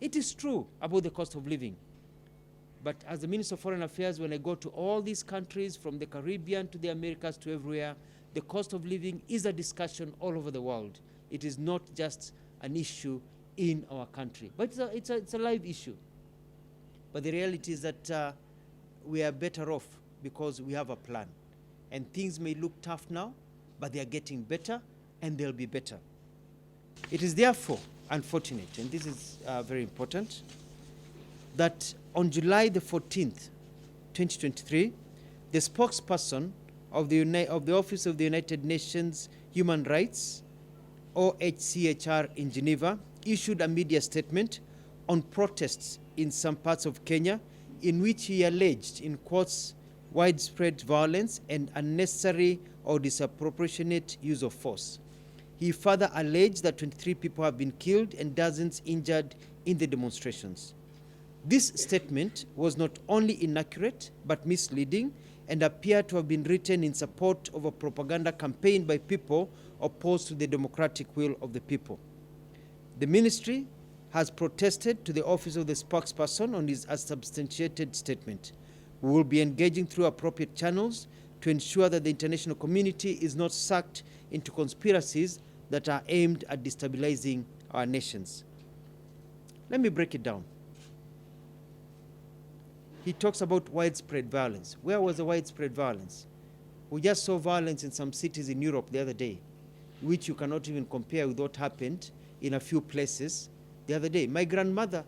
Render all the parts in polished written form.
It is true about the cost of living. But as the Minister of Foreign Affairs, when I go to all these countries, from the Caribbean to the Americas to everywhere, the cost of living is a discussion all over the world. It is not just an issue in our country. But it's a live issue. But the reality is that we are better off because we have a plan. And things may look tough now, but they are getting better, and they'll be better. It is therefore unfortunate, and this is very important, that on July the 14th, 2023, the spokesperson of the Office of the United Nations Human Rights, OHCHR in Geneva, issued a media statement on protests in some parts of Kenya, in which he alleged, in quotes, widespread violence and unnecessary or disproportionate use of force. He further alleged that 23 people have been killed and dozens injured in the demonstrations. This statement was not only inaccurate but misleading and appeared to have been written in support of a propaganda campaign by people opposed to the democratic will of the people. The ministry has protested to the office of the spokesperson on his unsubstantiated statement. We will be engaging through appropriate channels to ensure that the international community is not sucked into conspiracies that are aimed at destabilizing our nations. Let me break it down. He talks about widespread violence. Where was the widespread violence? We just saw violence in some cities in Europe the other day, which you cannot even compare with what happened in a few places the other day. My grandmother,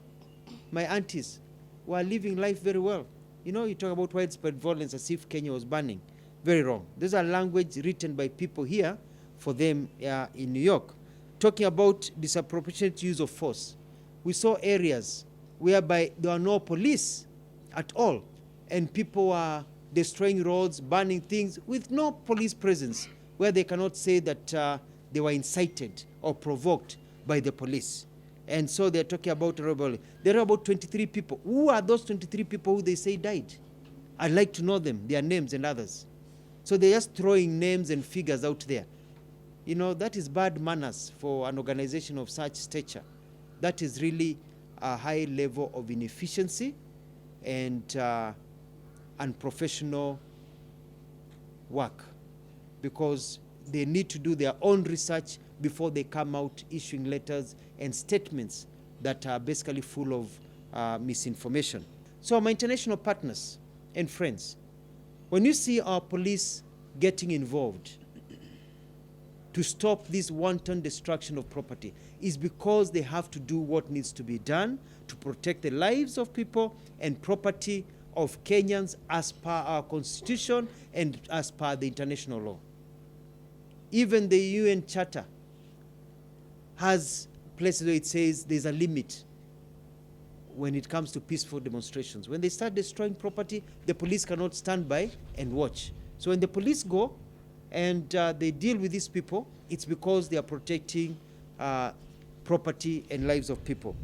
my aunties were living life very well. You know, you talk about widespread violence as if Kenya was burning. Very wrong. These are language written by people here for them in New York. Talking about disproportionate use of force. We saw areas whereby there were no police at all, and people were destroying roads, burning things with no police presence, where they cannot say that they were incited or provoked by the police. And so they're talking about rebellion. There are about 23 people. Who are those 23 people who they say died? I'd like to know them, their names and others. So they're just throwing names and figures out there. You know, that is bad manners for an organization of such stature. That is really a high level of inefficiency and unprofessional work, because they need to do their own research before they come out issuing letters and statements that are basically full of misinformation. So my international partners and friends, when you see our police getting involved to stop this wanton destruction of property, is because they have to do what needs to be done to protect the lives of people and property of Kenyans as per our constitution and as per the international law. Even the UN Charter has places where it says there's a limit when it comes to peaceful demonstrations. When they start destroying property, the police cannot stand by and watch. So when the police go and they deal with these people, it's because they are protecting property and lives of people.